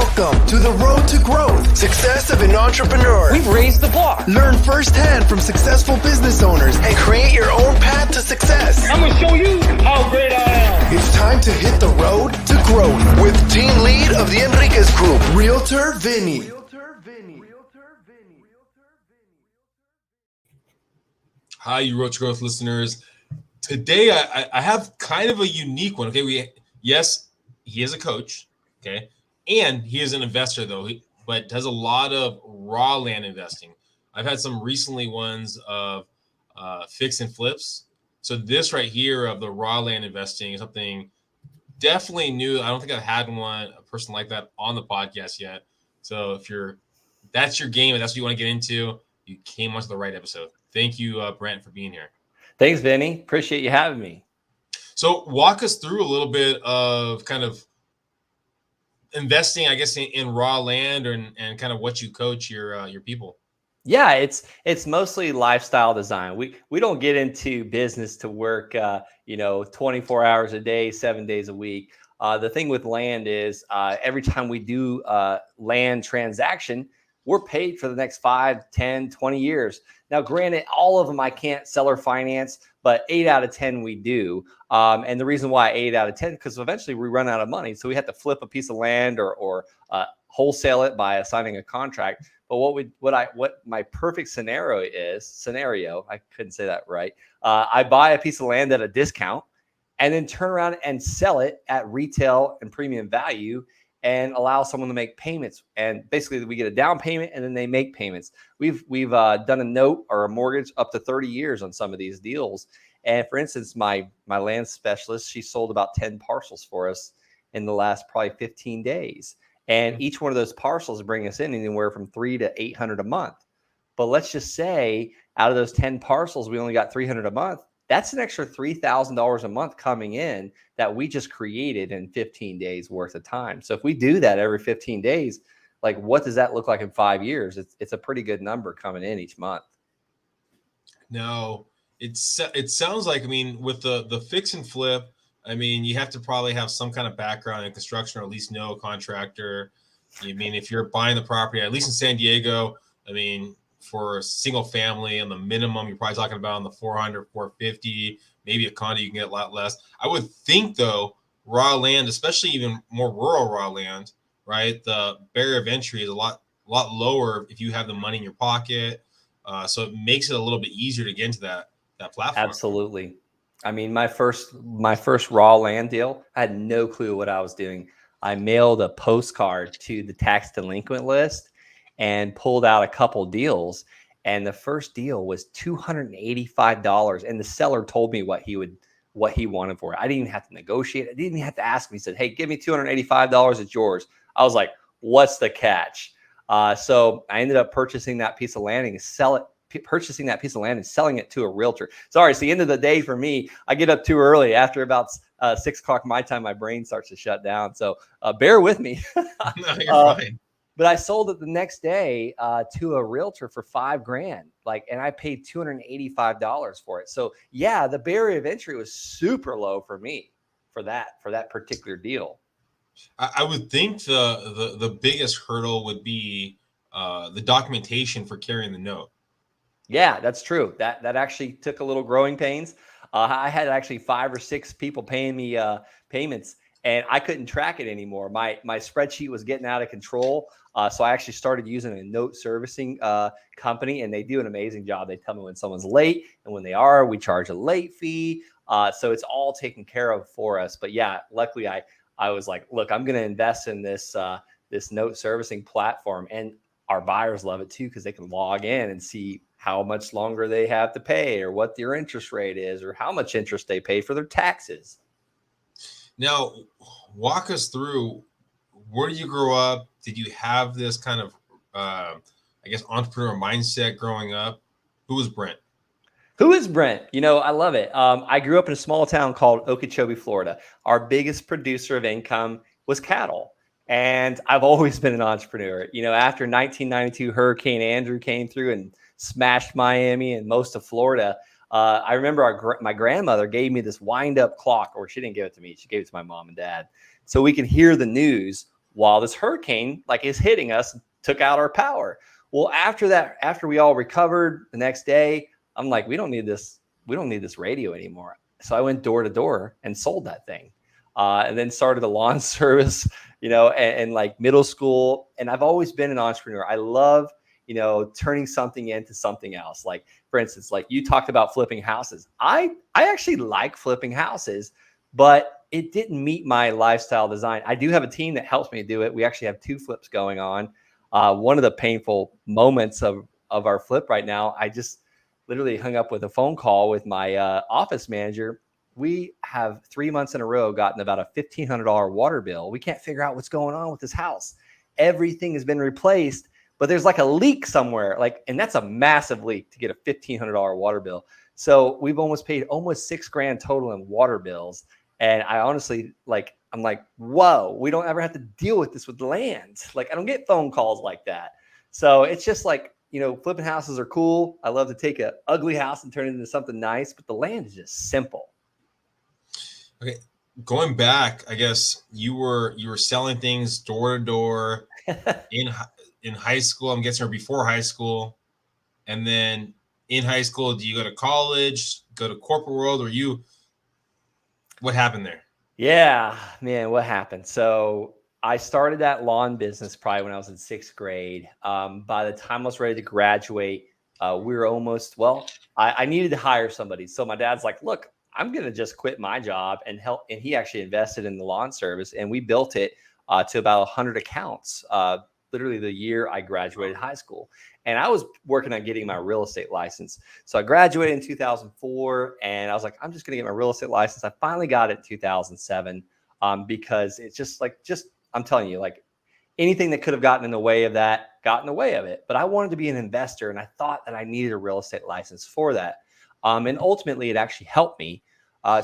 Welcome to the road to growth, success of an entrepreneur. We've raised the bar. Learn firsthand from successful business owners and create your own path to success. I'm going to show you how great I am. It's time to hit the road to growth with team lead of the Enriquez Group, Realtor Vinny. Hi, you Road to Growth listeners. Today, I have kind of a unique one. Okay, yes, he is a coach. Okay, and he is an investor though, but does a lot of raw land investing. I've had some recently ones of fix and flips. So this right here of the raw land investing is something definitely new. I don't think I've had a person like that on the podcast yet. So if that's your game and that's what you want to get into, you came onto the right episode. Thank you, Brent, for being here. Thanks, Vinny. Appreciate you having me. So walk us through a little bit of kind of investing, I guess, in raw land and kind of what you coach your people. Yeah, it's mostly lifestyle design. We don't get into business to work 24 hours a day, 7 days a week. The thing with land is every time we do land transaction, we're paid for the next 5, 10, 20 years. Now, granted, all of them I can't seller finance, but 8 out of 10 we do. And the reason why 8 out of 10, because eventually we run out of money. So we have to flip a piece of land or wholesale it by assigning a contract. But what my perfect scenario, I couldn't say that right. I buy a piece of land at a discount and then turn around and sell it at retail and premium value and allow someone to make payments. And basically we get a down payment and then they make payments. We've done a note or a mortgage up to 30 years on some of these deals. And for instance, my land specialist, she sold about 10 parcels for us in the last probably 15 days. And each one of those parcels bring us in anywhere from $300 to $800 a month. But let's just say out of those 10 parcels, we only got $300 a month. That's an extra $3,000 a month coming in that we just created in 15 days worth of time. So if we do that every 15 days, like what does that look like in 5 years? It's a pretty good number coming in each month. No, it sounds like, I mean, with the fix and flip, I mean, you have to probably have some kind of background in construction or at least know a contractor. I mean, if you're buying the property, at least in San Diego, I mean, for a single family and the minimum, you're probably talking about on the 400, 450, maybe a condo, you can get a lot less. I would think though, raw land, especially even more rural raw land, right? The barrier of entry is a lot lower if you have the money in your pocket. So it makes it a little bit easier to get into that platform. Absolutely. I mean, my first raw land deal, I had no clue what I was doing. I mailed a postcard to the tax delinquent list and pulled out a couple deals. And the first deal was $285. And the seller told me what he wanted for it. I didn't even have to negotiate. I didn't even have to ask him. He said, "Hey, give me $285. It's yours." I was like, what's the catch? So I ended up purchasing that piece of land and selling it to a realtor. Sorry, it's the end of the day for me. I get up too early. After about 6 o'clock my time, my brain starts to shut down. So bear with me. No, you're fine. But I sold it the next day to a realtor for $5,000, and I paid $285 for it. So yeah, the barrier of entry was super low for me for that particular deal. I would think the biggest hurdle would be the documentation for carrying the note. Yeah, that's true. That actually took a little growing pains. I had actually 5 or 6 people paying me payments, and I couldn't track it anymore. My spreadsheet was getting out of control. So I actually started using a note servicing company, and they do an amazing job. They tell me when someone's late, and when they are, we charge a late fee. So it's all taken care of for us. But yeah, luckily I was like, look, I'm going to invest in this note servicing platform, and our buyers love it too because they can log in and see how much longer they have to pay, or what their interest rate is, or how much interest they pay for their taxes. Now, walk us through, where did you grow up? Did you have this kind of, entrepreneur mindset growing up? Who was Brent? Who is Brent? I love it. I grew up in a small town called Okeechobee, Florida. Our biggest producer of income was cattle. And I've always been an entrepreneur. After 1992 Hurricane Andrew came through and smashed Miami and most of Florida, I remember my grandmother gave me this wind-up clock, or she didn't give it to me. She gave it to my mom and dad. So we could hear the news while this hurricane like is hitting us, took out our power. Well, after we all recovered the next day, I'm like, we don't need this radio anymore. So I went door to door and sold that thing. And then started a lawn service, and like middle school. And I've always been an entrepreneur. I love, turning something into something else. Like, for instance, like you talked about flipping houses. I actually like flipping houses, but it didn't meet my lifestyle design. I do have a team that helps me do it. We actually have 2 flips going on. One of the painful moments of our flip right now, I just literally hung up with a phone call with my office manager. We have 3 months in a row gotten about a $1,500 water bill. We can't figure out what's going on with this house. Everything has been replaced, but there's like a leak somewhere. And that's a massive leak to get a $1,500 water bill. So we've almost paid almost $6,000 total in water bills. And I honestly, I'm like, whoa, we don't ever have to deal with this with land. I don't get phone calls like that. So it's just flipping houses are cool. I love to take an ugly house and turn it into something nice, but the land is just simple. Okay, going back, I guess you were selling things door to door in high school. I'm guessing, or before high school, and then in high school, do you go to college, go to corporate world, or what happened there? Yeah, man, what happened? So I started that lawn business probably when I was in 6th grade. By the time I was ready to graduate, we were almost, I needed to hire somebody. So my dad's like, look, I'm going to just quit my job and help. And he actually invested in the lawn service, and we built it to about 100 accounts, literally the year I graduated high school. And I was working on getting my real estate license. So I graduated in 2004, and I was like, I'm just going to get my real estate license. I finally got it in 2007 because it's just I'm telling you, anything that could have gotten in the way of that got in the way of it. But I wanted to be an investor, and I thought that I needed a real estate license for that. And ultimately, it actually helped me.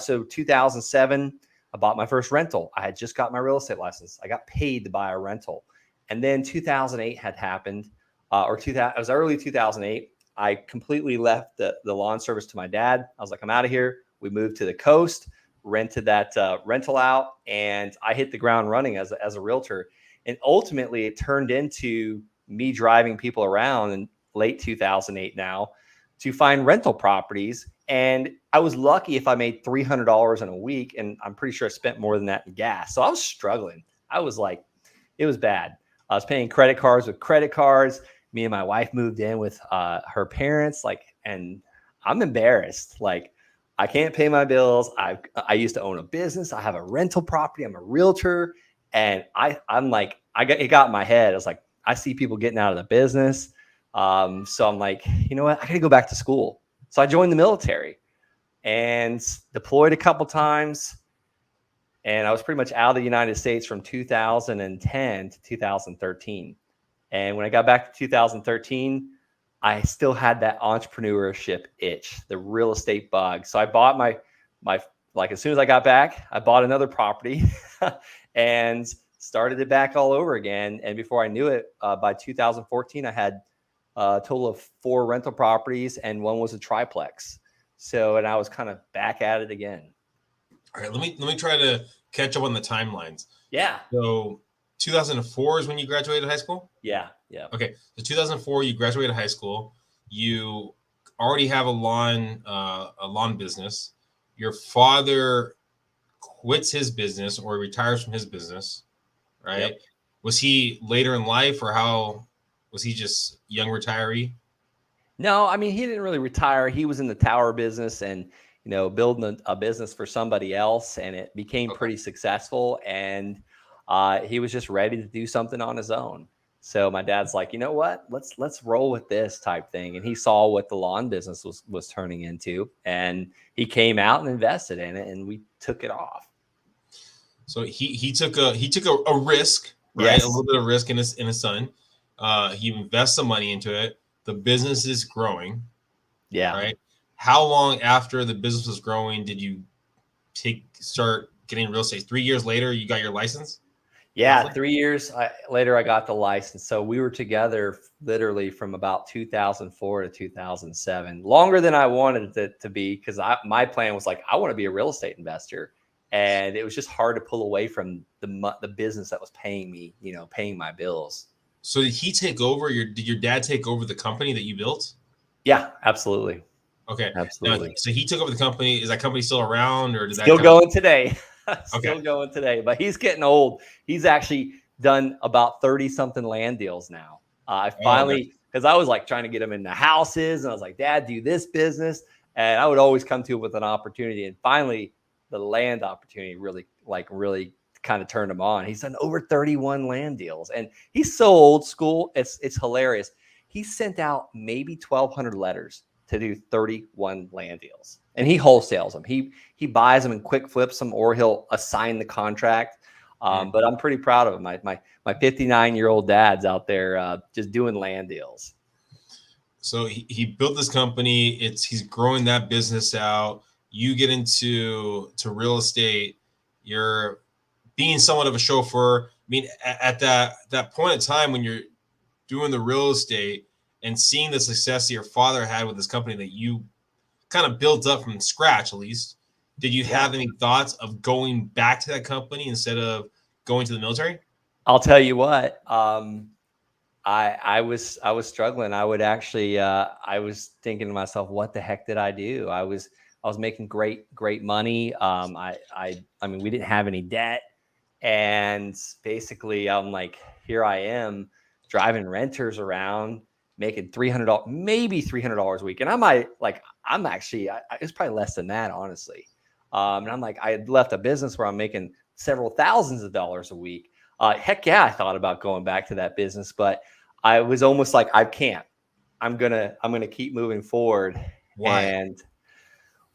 So 2007, I bought my first rental. I had just got my real estate license. I got paid to buy a rental. And then 2008 had happened, it was early 2008. I completely left the lawn service to my dad. I was like, I'm out of here. We moved to the coast, rented that rental out, and I hit the ground running as a realtor. And ultimately, it turned into me driving people around in late 2008 now to find rental properties. And I was lucky if I made $300 in a week, and I'm pretty sure I spent more than that in gas. So I was struggling. I was like, it was bad. I was paying credit cards with credit cards. Me and my wife moved in with her parents, and I'm embarrassed. I can't pay my bills. I used to own a business. I have a rental property. I'm a realtor. And it got in my head. I was like, I see people getting out of the business. So I'm like, you know what? I got to go back to school. So I joined the military and deployed a couple times. And I was pretty much out of the United States from 2010 to 2013. And when I got back to 2013, I still had that entrepreneurship itch, the real estate bug. So I bought my as soon as I got back, I bought another property and started it back all over again. And before I knew it, by 2014, I had a total of 4 rental properties, and one was a triplex. So, and I was kind of back at it again. All right, let me try to catch up on the timelines. Yeah. So 2004 is when you graduated high school? Yeah. Okay. So 2004, you graduated high school. You already have a lawn business. Your father quits his business or retires from his business, right? Yep. Was he later in life, or how was he just young retiree? No, I mean, he didn't really retire. He was in the tower business and, building a business for somebody else, and it became pretty successful. And he was just ready to do something on his own. So my dad's like, you know what, let's roll with this type thing. And he saw what the lawn business was turning into, and he came out and invested in it, and we took it off. So he took a risk, right? Yes. A little bit of risk in his son. He invests some money into it. The business is growing. Yeah. Right. How long after the business was growing did you start getting real estate? 3 years later, you got your license? Yeah, 3 years later, I got the license. So we were together literally from about 2004 to 2007, longer than I wanted it to be, because my plan was like, I want to be a real estate investor. and it was just hard to pull away from the business that was paying me, paying my bills. So did he take over did your dad take over the company that you built? Yeah, absolutely. Okay. Absolutely. Now, so he took over the company. Is that company still around, or did that Still going today? Still Okay. going today, but he's getting old. He's actually done about 30 something land deals now. I finally, because I was like trying to get him into houses, and I was like, Dad, do this business. And I would always come to him with an opportunity. And finally, the land opportunity really kind of turned him on. He's done over 31 land deals, and he's so old school. It's hilarious. He sent out maybe 1,200 letters to do 31 land deals, and he wholesales them. He buys them and quick flips them, or he'll assign the contract. But I'm pretty proud of him. My 59-year-old dad's out there just doing land deals. So he built this company. He's growing that business out. You get into real estate. You're being somewhat of a chauffeur. I mean, at that point in time when you're doing the real estate and seeing the success that your father had with this company that you kind of built up from scratch, at least, did you have any thoughts of going back to that company instead of going to the military? I'll tell you what. I was struggling. I would actually I was thinking to myself, what the heck did I do? I was making great money. I mean, we didn't have any debt, and basically I'm like, here I am driving renters around, making $300, maybe $300 a week, and it's probably less than that, honestly. And I'm like, I had left a business where I'm making several thousands of dollars a week. Heck yeah, I thought about going back to that business, but I was almost like, I can't. I'm gonna keep moving forward. Why? And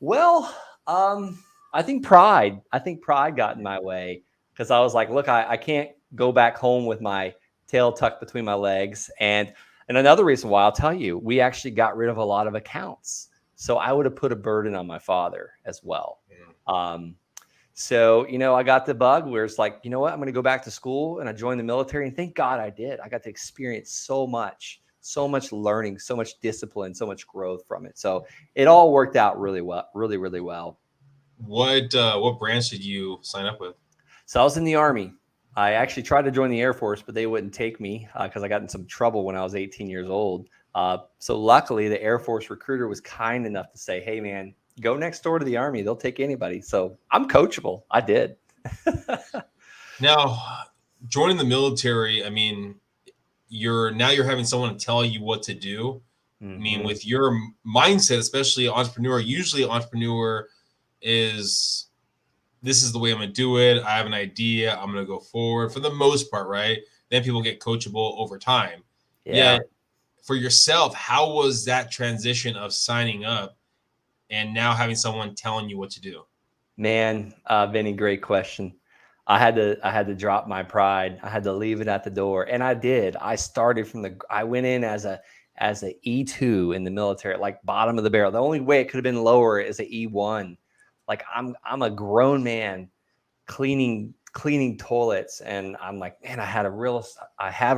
well, I think pride got in my way, because I was like, look, I can't go back home with my tail tucked between my legs. And another reason why, I'll tell you, we actually got rid of a lot of accounts. So I would have put a burden on my father as well. So, I got the bug where it's like, you know what, I'm going to go back to school, and I joined the military, and thank God I did. I got to experience so much learning, so much discipline, so much growth from it. So it all worked out really well, really, really well. What branch did you sign up with? So I was in the Army. I actually tried to join the Air Force, but they wouldn't take me because I got in some trouble when I was 18 years old. So luckily, the Air Force recruiter was kind enough to say, hey, man, go next door to the Army. They'll take anybody. So I'm coachable. I did. Now, joining the military, I mean, you're having someone to tell you what to do. Mm-hmm. I mean, with your mindset, especially usually entrepreneur is, this is the way I'm going to do it. I have an idea. I'm going to go forward for the most part, right? Then people get coachable over time. Yeah. For yourself, how was that transition of signing up and now having someone telling you what to do? Man, Vinny, great question. I had to drop my pride. I had to leave it at the door, and I did. I went in as a E2 in the military, like bottom of the barrel. The only way it could have been lower is a E1. Like I'm a grown man cleaning toilets, and I'm like, man, I have a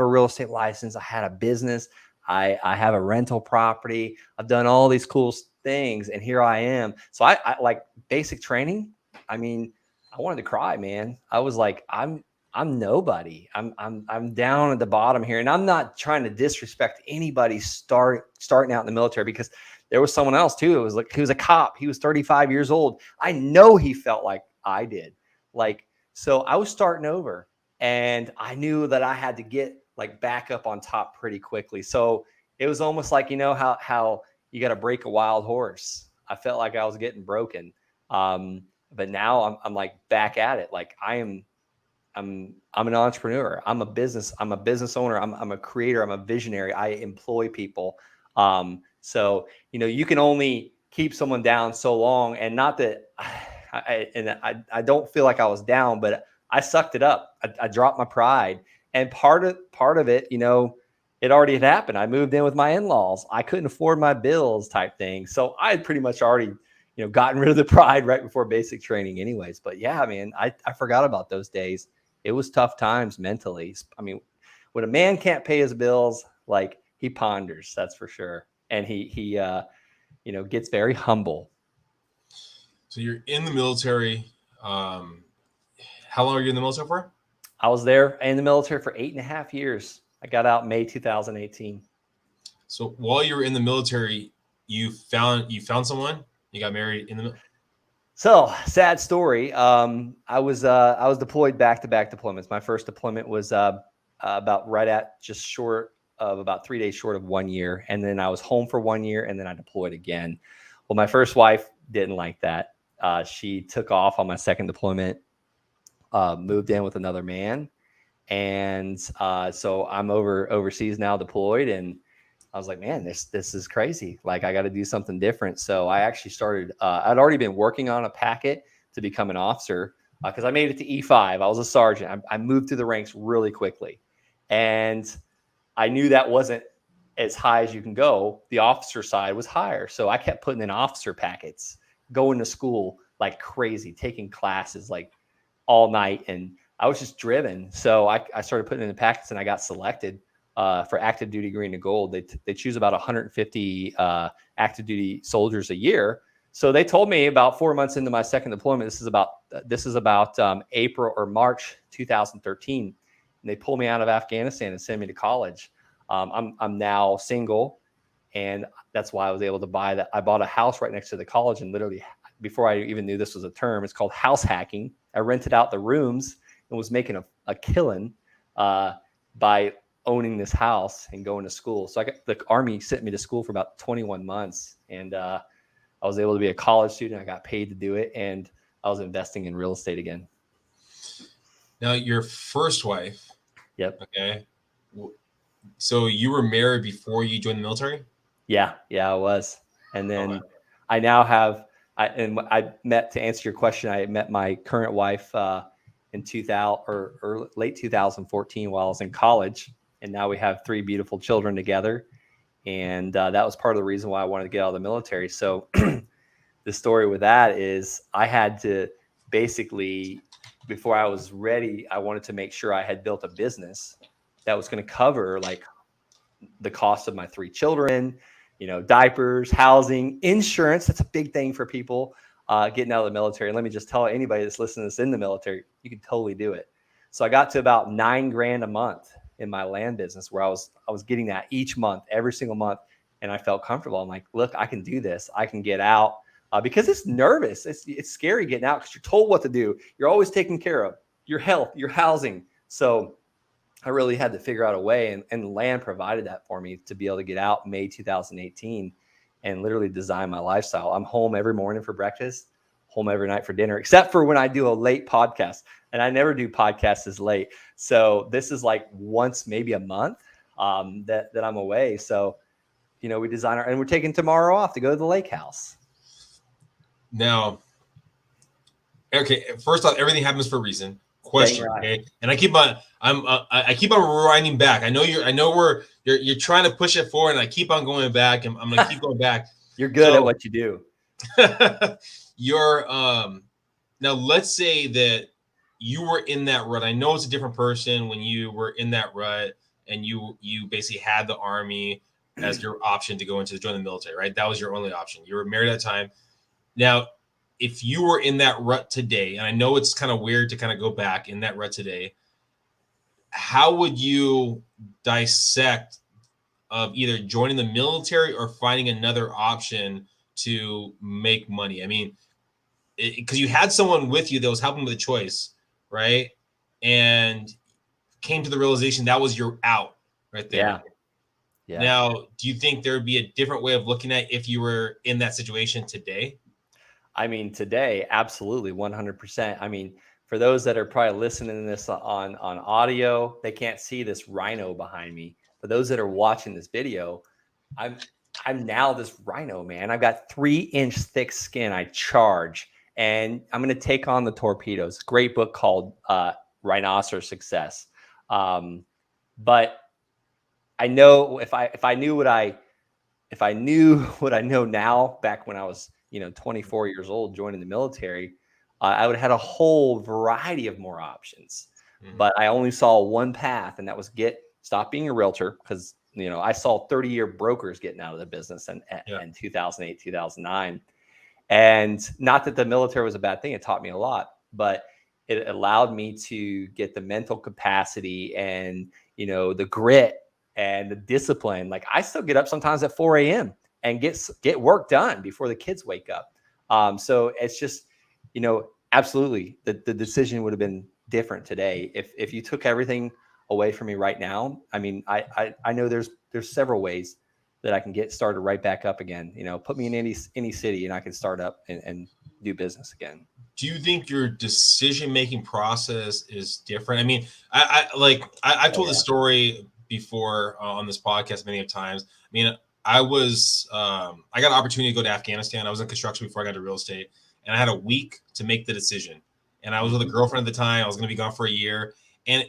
real estate license. I had a business. I have a rental property. I've done all these cool things, and here I am. So I like basic training. I mean, I wanted to cry, man. I was like, I'm nobody. I'm down at the bottom here, and I'm not trying to disrespect anybody starting out in the military, because there was someone else too. It was like, he was a cop. He was 35 years old. I know he felt like I did. Like, so I was starting over, and I knew that I had to get like back up on top pretty quickly. So it was almost like, how you got to break a wild horse. I felt like I was getting broken. But now I'm like back at it. Like I'm an entrepreneur. I'm a business owner. I'm a creator. I'm a visionary. I employ people. So, you can only keep someone down so long, and not that I don't feel like I was down, but I sucked it up. I dropped my pride. And part of it, it already had happened. I moved in with my in-laws. I couldn't afford my bills type thing. So I had pretty much already, gotten rid of the pride right before basic training anyways. But yeah, man, I forgot about those days. It was tough times mentally. I mean, when a man can't pay his bills, like, he ponders, that's for sure. And he gets very humble. So you're in the military. How long were you in the military for? I was there in the military for 8.5 years. I got out May 2018. So while you were in the military, you found someone. You got married in the. So sad story. I was deployed back-to-back deployments. My first deployment was about right at just short of about 3 days short of 1 year, and then I was home for 1 year, and then I deployed again. Well, my first wife didn't like that. She took off on my second deployment, moved in with another man, and so I'm overseas now, deployed, and I was like, man, this is crazy. Like, I got to do something different. So I actually started. I'd already been working on a packet to become an officer because I made it to E5. I was a sergeant. I moved through the ranks really quickly, and I knew that wasn't as high as you can go. The officer side was higher, so I kept putting in officer packets, going to school like crazy, taking classes like all night, and I was just driven. So I started putting in the packets, and I got selected for active duty green to gold. They choose about 150 active duty soldiers a year. So they told me about 4 months into my second deployment, this is about April or March 2013, and they pulled me out of Afghanistan and sent me to college. I'm now single, and that's why I was able to buy that. I bought a house right next to the college, and literally before I even knew this was a term, it's called house hacking. I rented out the rooms and was making a killing by owning this house and going to school. So the Army sent me to school for about 21 months, and I was able to be a college student. I got paid to do it, and I was investing in real estate again. Now, your first wife. Yep. Okay. So you were married before you joined the military? Yeah, I was. And then I now have, I met, to answer your question, I met my current wife in 2000 or late 2014 while I was in college. And now we have 3 beautiful children together. And that was part of the reason why I wanted to get out of the military. So the story with that is I had to basically, before I was ready, I wanted to make sure I had built a business that was going to cover like the cost of my 3 children, diapers, housing, insurance. That's a big thing for people getting out of the military. And let me just tell anybody that's listening that's in the military, you can totally do it. So I got to about $9,000 a month in my land business, where I was getting that each month, every single month. And I felt comfortable. I'm like, look, I can do this. I can get out because it's nervous. It's scary getting out because you're told what to do. You're always taken care of, your health, your housing. So I really had to figure out a way, and land provided that for me to be able to get out May 2018 and literally design my lifestyle. I'm home every morning for breakfast, home every night for dinner, except for when I do a late podcast, and I never do podcasts as late. So this is like once, maybe a month that I'm away. So, we design and we're taking tomorrow off to go to the lake house. Now, okay, first off, everything happens for a reason. Question, okay? And I keep on rewinding back. I know you're trying to push it forward, and I keep on going back, and I'm gonna keep going back. You're good at what you do. You're now let's say that you were in that rut. I know it's a different person when you were in that rut, and you basically had the Army as your option to go into join the military, right? That was your only option. You were married at that time. Now, if you were in that rut today, and I know it's kind of weird to kind of go back in that rut today, how would you dissect of either joining the military or finding another option to make money? I mean, because you had someone with you that was helping with the choice, right? And came to the realization that was your out right there. Yeah. Now, do you think there would be a different way of looking at if you were in that situation today? I mean, today, absolutely, 100%. I mean, for those that are probably listening to this on audio, they can't see this rhino behind me. For those that are watching this video, I'm now this rhino, man. I've got 3-inch thick skin. I charge, and I'm going to take on the torpedoes. Great book called Rhinoceros Success. But I know if I knew what I know now, back when I was 24 years old, joining the military, I would have had a whole variety of more options. Mm-hmm. But I only saw one path, and that was stop being a realtor, because I saw 30-year brokers getting out of the business in 2008, 2009. And not that the military was a bad thing. It taught me a lot. but it allowed me to get the mental capacity and, the grit and the discipline. Like I still get up sometimes at 4 a.m. and get work done before the kids wake up. So it's just, absolutely the decision would have been different today. If you took everything away from me right now, I mean, I know there's several ways that I can get started right back up again. Put me in any city and I can start up and do business again. Do you think your decision-making process is different? I mean, I've told the story before on this podcast many times. I mean, I got an opportunity to go to Afghanistan. I was in construction before I got to real estate, and I had a week to make the decision. And I was with a girlfriend at the time. I was going to be gone for a year. And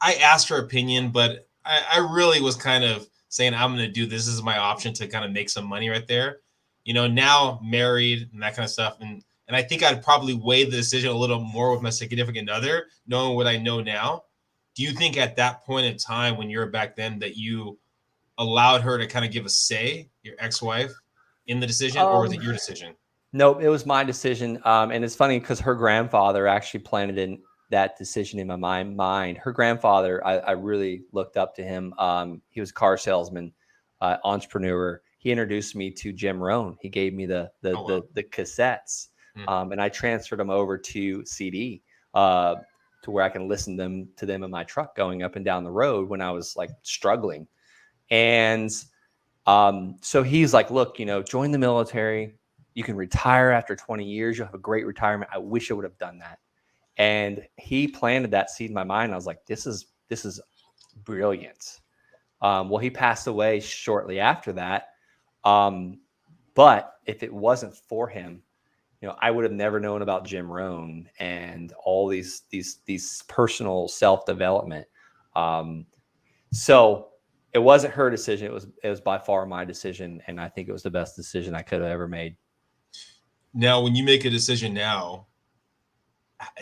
I asked her opinion, but I really was kind of saying, I'm going to do this. This is my option to kind of make some money right there. Now married and that kind of stuff. And I think I'd probably weigh the decision a little more with my significant other, knowing what I know now. Do you think at that point in time when you were back then that you allowed her to kind of give a say, your ex-wife, in the decision, or was it your decision? Nope, it was my decision. And it's funny because her grandfather actually planted in that decision in my mind. Her grandfather, I really looked up to him. He was a car salesman, entrepreneur. He introduced me to Jim Rohn. He gave me the cassettes. And I transferred them over to CD to where I can listen to them in my truck going up and down the road when I was like struggling. And so he's like, look, join the military. You can retire after 20 years. You'll have a great retirement. I wish I would have done that. And he planted that seed in my mind. I was like, this is brilliant. Well, he passed away shortly after that. But if it wasn't for him, I would have never known about Jim Rohn and all these personal self-development. So it wasn't her decision. It was by far my decision. And I think it was the best decision I could have ever made. Now, when you make a decision now,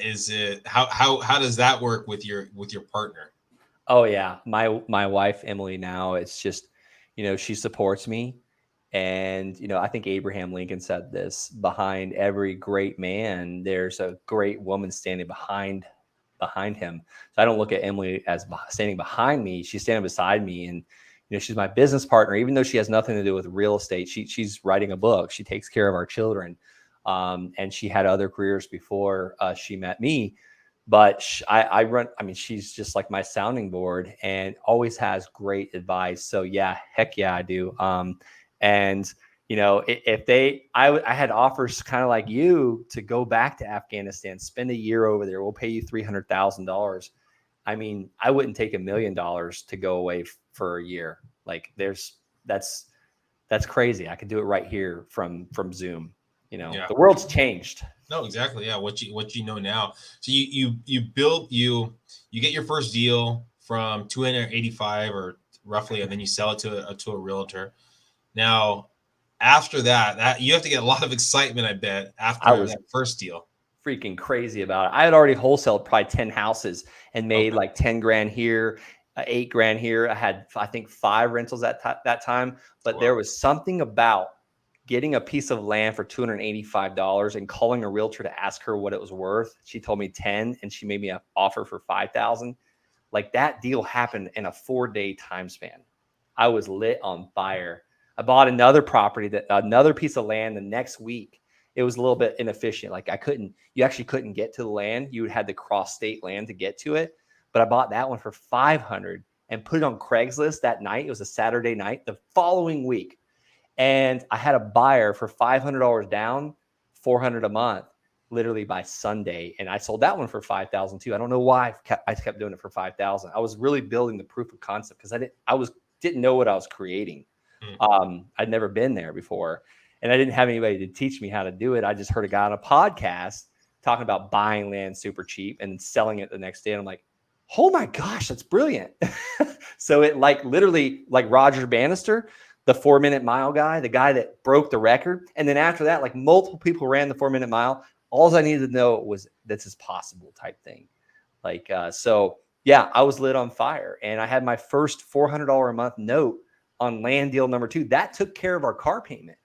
is it how does that work with your partner? Oh yeah. My wife, Emily, now it's just, she supports me. And, I think Abraham Lincoln said this: behind every great man, there's a great woman standing behind him. So I don't look at Emily as standing behind me. She's standing beside me. And, she's my business partner, even though she has nothing to do with real estate. She's writing a book. She takes care of our children. And she had other careers before she met me. But she's just like my sounding board and always has great advice. So yeah, heck yeah, I do. And, I had offers kind of like you to go back to Afghanistan, spend a year over there. We'll pay you $300,000. I mean, I wouldn't take $1 million to go away for a year. Like that's crazy. I could do it right here from Zoom. The world's changed. No, exactly. Yeah. What you know now. So you get your first deal from 285 or roughly, and then you sell it to a realtor. Now, after that you have to get a lot of excitement, I bet, after that first deal. Freaking crazy about it. I had already wholesaled probably 10 houses and made like 10 grand here, 8 grand here. I had, I think, 5 rentals at that time, but there was something about getting a piece of land for $285 and calling a realtor to ask her what it was worth. She told me 10 and she made me an offer for 5,000. Like that deal happened in a 4-day time span. I was lit on fire. I bought another piece of land the next week. It was a little bit inefficient. Like you actually couldn't get to the land. You had to cross state land to get to it. But I bought that one for $500 and put it on Craigslist that night. It was a Saturday night the following week. And I had a buyer for $500 down, $400 a month, literally by Sunday. And I sold that one for $5,000 too. I don't know why I kept doing it for $5,000. I was really building the proof of concept because I didn't know what I was creating. I'd never been there before. And I didn't have anybody to teach me how to do it. I just heard a guy on a podcast talking about buying land super cheap and selling it the next day. And I'm like, oh my gosh, that's brilliant. So it literally like Roger Bannister, the 4-minute mile guy, the guy that broke the record. And then after that, like multiple people ran the 4-minute mile. All I needed to know was this is possible type thing. So yeah, I was lit on fire. And I had my first $400 a month note on land deal number 2. That took care of our car payment.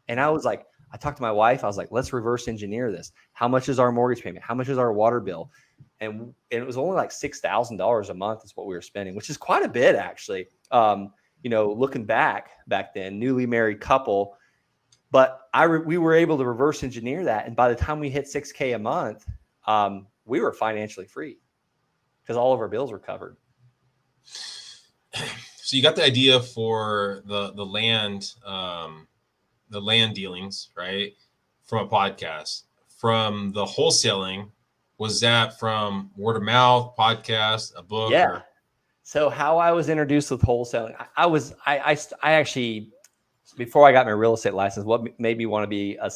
And I was like, I talked to my wife. I was like, let's reverse engineer this. How much is our mortgage payment? How much is our water bill? And it was only like $6,000 a month is what we were spending, which is quite a bit actually. Looking back then, newly married couple, but we were able to reverse engineer that. And by the time we hit $6K a month, we were financially free because all of our bills were covered. So you got the idea for the land dealings, right? From a podcast. From the wholesaling, was that from word of mouth, podcast, a book? Yeah. So how I was introduced with wholesaling, I actually, before I got my real estate license, what made me want to be a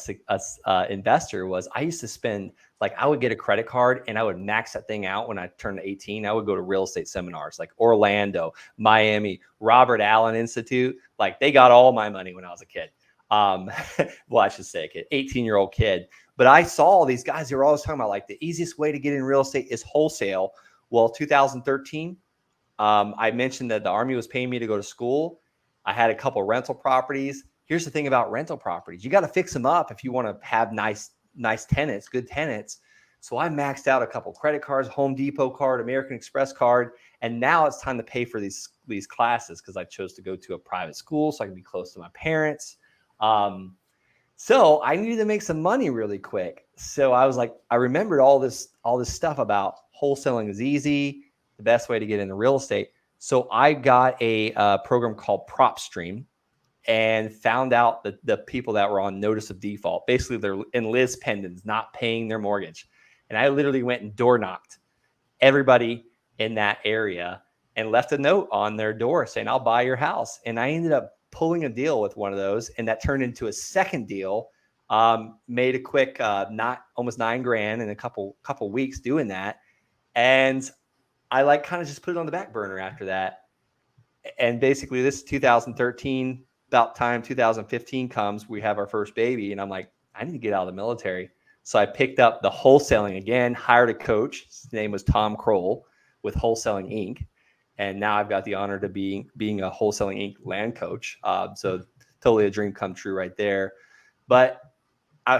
investor was I used to spend, like, I would get a credit card and I would max that thing out when I turned 18. I would go to real estate seminars like Orlando, Miami, Robert Allen Institute. Like, they got all my money when I was a kid. Well, I should say a kid, 18-year-old kid. But I saw these guys who were always talking about, like, the easiest way to get in real estate is wholesale. Well, 2013, I mentioned that the Army was paying me to go to school. I had a couple rental properties. Here's the thing about rental properties. You got to fix them up if you want to have nice tenants, good tenants. So I maxed out a couple credit cards, Home Depot card, American Express card. And now it's time to pay for these classes because I chose to go to a private school so I can be close to my parents. So I needed to make some money really quick. So I was like, I remembered all this stuff about wholesaling is easy, the best way to get into real estate. So I got a program called PropStream and found out that the people that were on notice of default, basically they're in Liz pendants, not paying their mortgage. And I literally went and door knocked everybody in that area and left a note on their door saying, I'll buy your house. And I ended up pulling a deal with one of those, and that turned into a second deal. Made a quick almost $9,000 in a couple weeks doing that. And I kind of just put it on the back burner after that. And basically this 2013, about time 2015 comes, we have our first baby. And I'm like, I need to get out of the military. So I picked up the wholesaling again, hired a coach. His name was Tom Kroll with Wholesaling Inc. And now I've got the honor to being a Wholesaling Inc. land coach. So totally a dream come true right there. But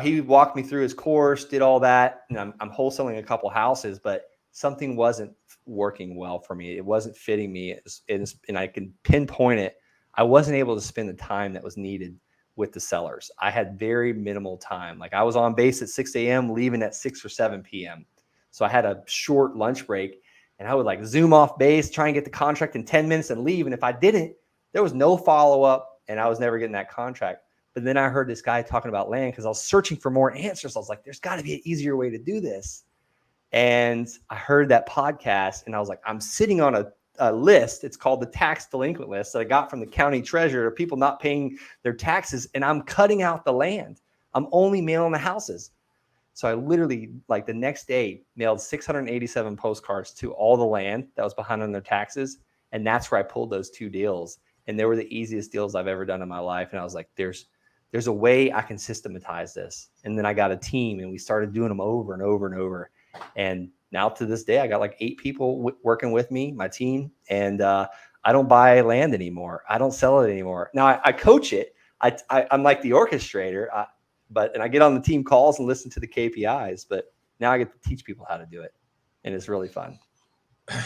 he walked me through his course, did all that. And I'm wholesaling a couple houses, but something wasn't working well for me. It wasn't fitting me. And I can pinpoint it. I wasn't able to spend the time that was needed with the sellers. I had very minimal time. Like, I was on base at 6 a.m., leaving at 6 or 7 p.m. So I had a short lunch break, and I would like zoom off base, try and get the contract in 10 minutes and leave. And if I didn't, there was no follow-up, and I was never getting that contract. But then I heard this guy talking about land because I was searching for more answers. I was like, there's got to be an easier way to do this. And I heard that podcast, and I was like, I'm sitting on a list. It's called the tax delinquent list that I got from the county treasurer of people not paying their taxes. And I'm cutting out the land. I'm only mailing the houses. So I literally, like, the next day, mailed 687 postcards to all the land that was behind on their taxes. And that's where I pulled those 2 deals. And they were the easiest deals I've ever done in my life. And I was like, there's a way I can systematize this. And then I got a team, and we started doing them over and over and over. And now to this day, I got like 8 people working with me, my team. And I don't buy land anymore. I don't sell it anymore. Now I coach it. I'm like the orchestrator, and I get on the team calls and listen to the KPIs, but now I get to teach people how to do it. And it's really fun. It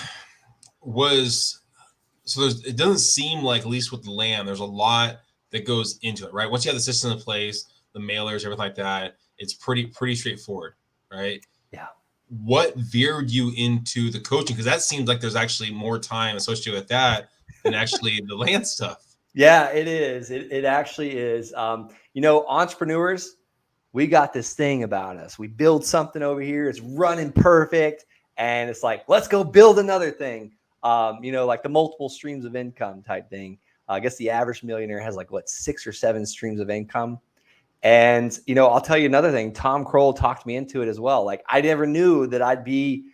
doesn't seem like, at least with the land, there's a lot that goes into it, right? Once you have the system in place, the mailers, everything like that, it's pretty straightforward, right? Yeah. What veered you into the coaching? Because that seems like there's actually more time associated with that than actually the land stuff. Yeah, it is. It actually is. Entrepreneurs, we got this thing about us. We build something over here. It's running perfect. And it's like, let's go build another thing. Like the multiple streams of income type thing. I guess the average millionaire has 6 or 7 streams of income. And, I'll tell you another thing. Tom Kroll talked me into it as well. Like, I never knew that I'd be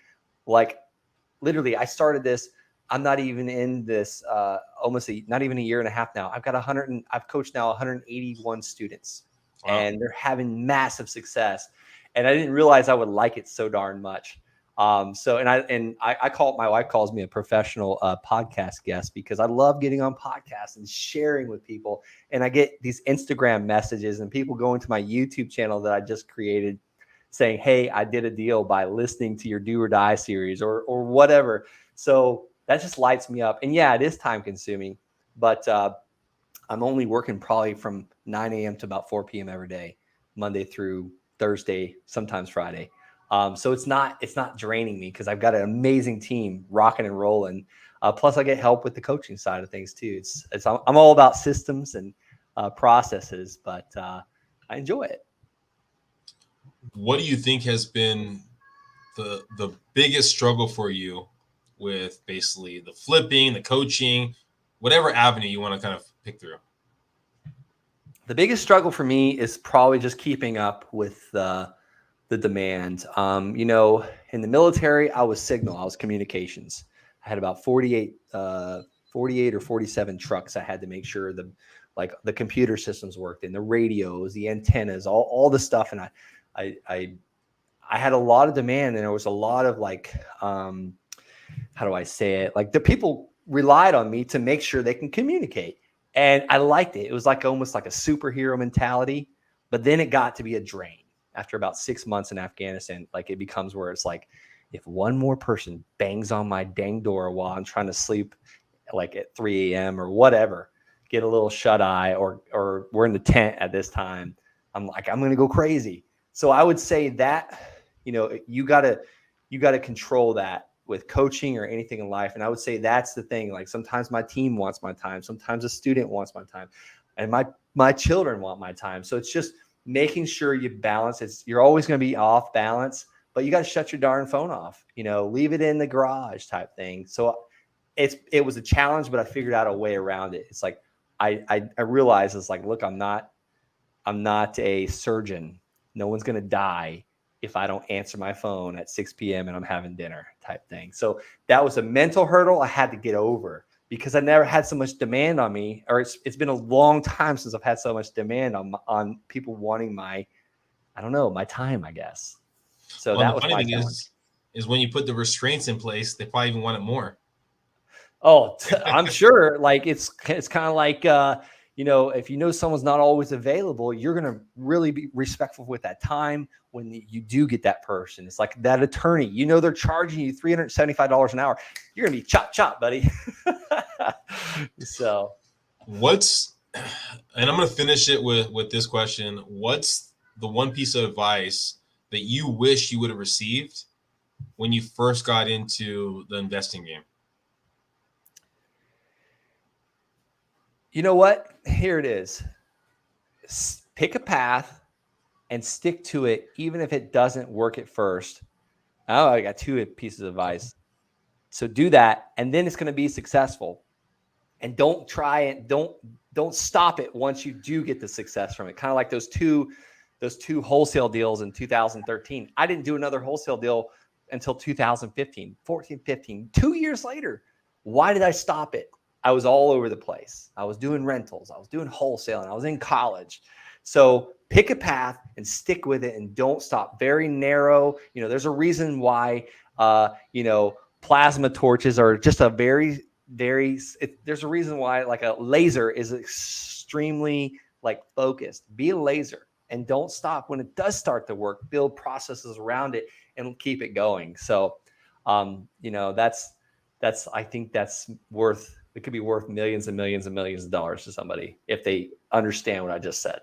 literally, I started this. I'm not even in this not even a year and a half now. I've coached now 181 students. Wow. And they're having massive success. And I didn't realize I would like it so darn much. So I call my wife calls me a professional podcast guest because I love getting on podcasts and sharing with people. And I get these Instagram messages and people go into my YouTube channel that I just created saying, "Hey, I did a deal by listening to your Do or Die series," or whatever. So that just lights me up. And yeah, it is time consuming, but I'm only working probably from 9 a.m. to about 4 p.m. every day, Monday through Thursday, sometimes Friday. So it's not draining me because I've got an amazing team rocking and rolling. Plus I get help with the coaching side of things too. I'm all about systems and processes, but I enjoy it. What do you think has been the biggest struggle for you with basically the flipping, the coaching, whatever avenue you want to kind of pick through? The biggest struggle for me is probably just keeping up with the demand. In the military, I was signal, I was communications. I had about 48 or 47 trucks. I had to make sure the computer systems worked and the radios, the antennas, all the stuff. And I had a lot of demand, and there was a lot of how do I say it? Like the people relied on me to make sure they can communicate. And I liked it. It was almost like a superhero mentality, but then it got to be a drain. After about 6 months in Afghanistan, it becomes where it's like, if one more person bangs on my dang door while I'm trying to sleep, at 3 a.m. or whatever, get a little shut eye, or we're in the tent at this time, I'm going to go crazy. So I would say that, you gotta control that with coaching or anything in life. And I would say that's the thing. Sometimes my team wants my time. Sometimes a student wants my time, and my children want my time. So it's just making sure you balance. You're always going to be off balance, but you got to shut your darn phone off, leave it in the garage type thing. So it was a challenge, but I figured out a way around it. It's I realized look, I'm not a surgeon. No one's going to die if I don't answer my phone at 6 p.m. and I'm having dinner type thing. So that was a mental hurdle I had to get over, because I never had so much demand on me, or it's been a long time since I've had so much demand on people wanting my time, I guess. So that was my challenge. Is when you put the restraints in place, they probably even want it more. Oh, I'm sure. It's kind of like, if someone's not always available, you're going to really be respectful with that time when you do get that person. It's like that attorney, they're charging you $375 an hour. You're going to be chop, buddy. So and I'm going to finish it with this question. What's the one piece of advice that you wish you would have received when you first got into the investing game? You know what? Here it is. Pick a path and stick to it, even if it doesn't work at first. Oh, I got 2 pieces of advice. So do that, and then it's going to be successful. And don't try it. Don't stop it once you do get the success from it. Kind of like those two wholesale deals in 2013. I didn't do another wholesale deal until 2015, 14, 15, 2 years later. Why did I stop it? I was all over the place. I was doing rentals. I was doing wholesale, and I was in college. So pick a path and stick with it, and don't stop. Very narrow. There's a reason why, plasma torches are just a there's a reason why a laser is extremely focused. Be a laser and don't stop. When it does start to work, build processes around it and keep it going. So, I think that's it could be worth millions and millions and millions of dollars to somebody if they understand what I just said.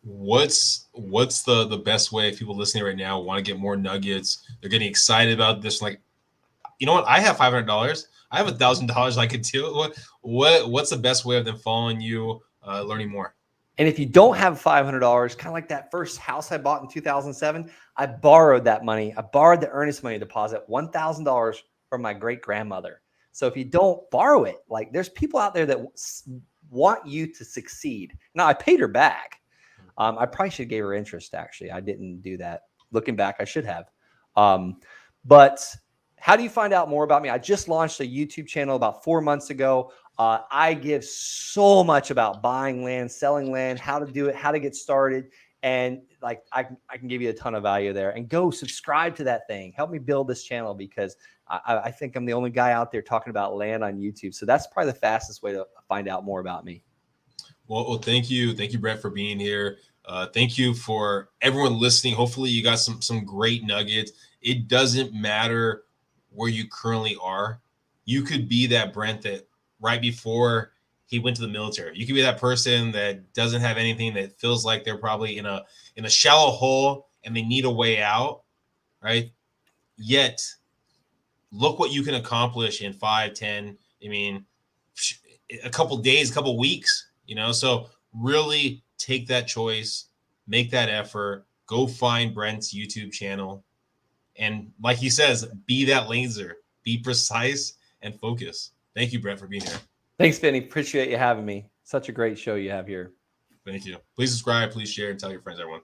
What's the best way if people listening right now want to get more nuggets? They're getting excited about this. You know what? I have $500. I have $1,000 I could do. What's the best way of them following you, learning more? And if you don't have $500, kind of like that first house I bought in 2007, I borrowed that money. I borrowed the earnest money deposit, $1,000 from my great grandmother. So if you don't borrow it, there's people out there that want you to succeed. Now I paid her back. I probably should have gave her interest. Actually, I didn't do that. Looking back, I should have. But how do you find out more about me? I just launched a YouTube channel about 4 months ago. I give so much about buying land, selling land, how to do it, how to get started. And like, I can give you a ton of value there. And go subscribe to that thing. Help me build this channel, because I think I'm the only guy out there talking about land on YouTube. So that's probably the fastest way to find out more about me. Well, thank you, Brent, for being here. Thank you for everyone listening. Hopefully, you got some great nuggets. It doesn't matter where you currently are. You could be that Brent that right before he went to the military. You could be that person that doesn't have anything, that feels like they're probably in a shallow hole and they need a way out, right? Yet, look what you can accomplish in 5, 10, I mean, a couple days, a couple weeks, So really take that choice, make that effort, go find Brent's YouTube channel. And like he says, be that laser, be precise and focus. Thank you, Brent, for being here. Thanks, Benny. Appreciate you having me. Such a great show you have here. Thank you. Please subscribe, please share, and tell your friends, everyone.